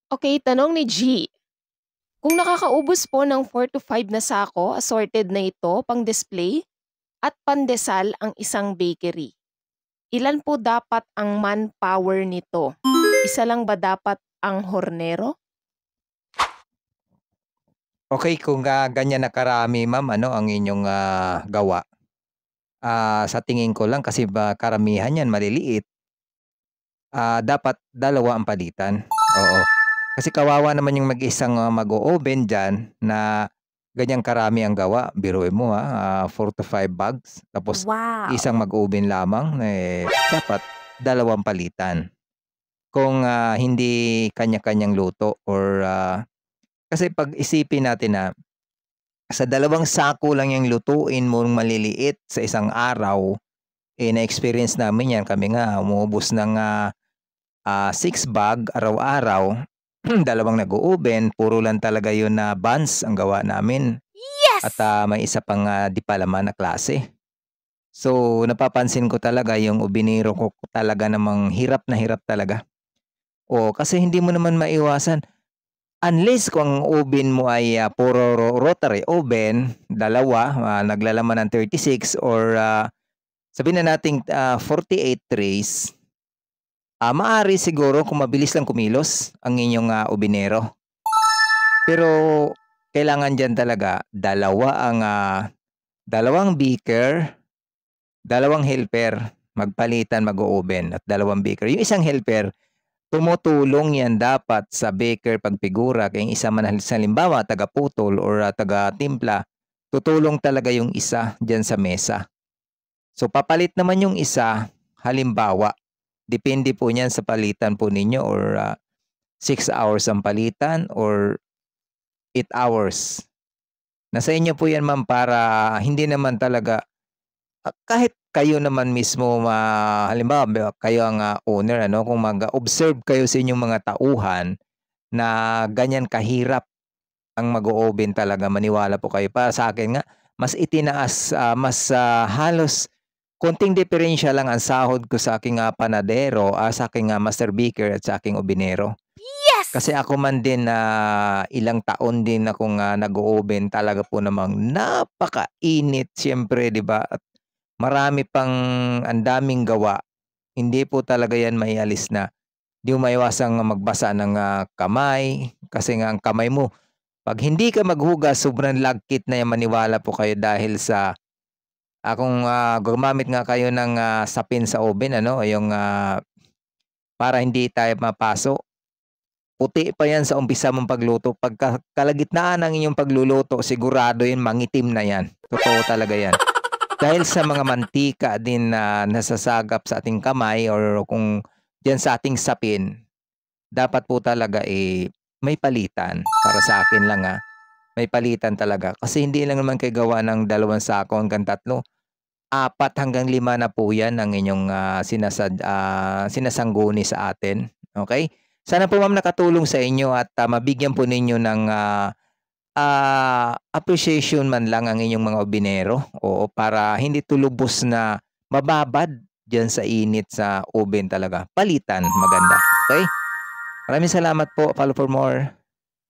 Okay, tanong ni G. Kung nakakaubos po ng 4 to 5 na sako, assorted na ito, pang-display at pandesal ang isang bakery. Ilan po dapat ang manpower nito? Isa lang ba dapat ang hornero? Okay, kung ganyan na karami ma'am ano ang inyong gawa. Sa tingin ko lang kasi ba karamihan yan maliliit, dapat dalawa ang palitan, oo. Kasi kawawa naman yung mag-isang mag-o-oven diyan na ganyang karami ang gawa. Biruin mo 4 to 5 bags tapos isang Wow! mag-oven lamang, eh, dapat dalawang palitan. Kung hindi kanya-kanyang luto or kasi 'pag isipin natin na sa dalawang sako lang yung lutuin mong maliliit sa isang araw, eh, na-experience namin yan. Kami nga umuubos ng 6 bag araw-araw. Dalawang nag-o-oven, puro lang talaga yun na buns ang gawa namin at Yes! may isa pang di palaman na klase. So, napapansin ko talaga yung ubinero ko talaga namang hirap na hirap talaga. Oo, kasi hindi mo naman maiwasan. Unless kung ang oven mo ay puro rotary oven, dalawa, naglalaman ng 36 or sabihin na nating 48 trays, maaari siguro kung mabilis lang kumilos ang inyong ovenero. Pero kailangan diyan talaga dalawang beaker, dalawang helper, magpalitan mag-o-oven at dalawang beaker. Yung isang helper, tumutulong yan dapat sa baker pagfigura kaya yung isa man sa halimbawa taga-putol or taga-timpla, tutulong talaga yung isa diyan sa mesa. So papalit naman yung isa, halimbawa, depende po niyan sa palitan po ninyo or 6 hours ang palitan or 8 hours. Nasa inyo po yan ma'am para hindi naman talaga kahit kayo naman mismo halimbawa kayo ang owner ano, kung mag-observe kayo sa inyong mga tauhan na ganyan kahirap ang mag-o-oven talaga, maniwala po kayo. Para sa akin nga, mas itinaas, halos konting diferensya lang ang sahod ko sa aking panadero, sa aking master baker at sa aking ovenero. Kasi Yes! ako man din na ilang taon din akong nag-o-oven, talaga po namang napakainit siyempre 'di ba at marami pang ang daming gawa. Hindi po talaga yan maialis na 'di mo maiwasang magbasa ng kamay kasi nga ang kamay mo 'pag hindi ka maghugas sobrang lagkit na yan maniwala po kayo dahil sa kung gumamit nga kayo ng sapin sa oven ano, yung para hindi tayo mapaso. Puti pa yan sa umpisa mong pagluto, pagka kalagitnaan ng inyong pagluluto sigurado yun mangitim na yan, totoo talaga yan. Dahil sa mga mantika din na nasasagap sa ating kamay or kung diyan sa ating sapin, dapat po talaga, may palitan. Para sa akin lang, may palitan talaga. Kasi hindi lang naman kayo gawa ng 2 sako hanggang 3, 4 hanggang 5 na po 'yan ang inyong sinasangguni sa atin, okey? Sana po ma'am nakatulong sa inyo at mabigyan po ninyo ng appreciation man lang ang inyong mga obenero, oo, para hindi tulubos na mababad diyan sa init sa oven talaga. Palitan, maganda, okey? Maraming salamat po. Follow for more.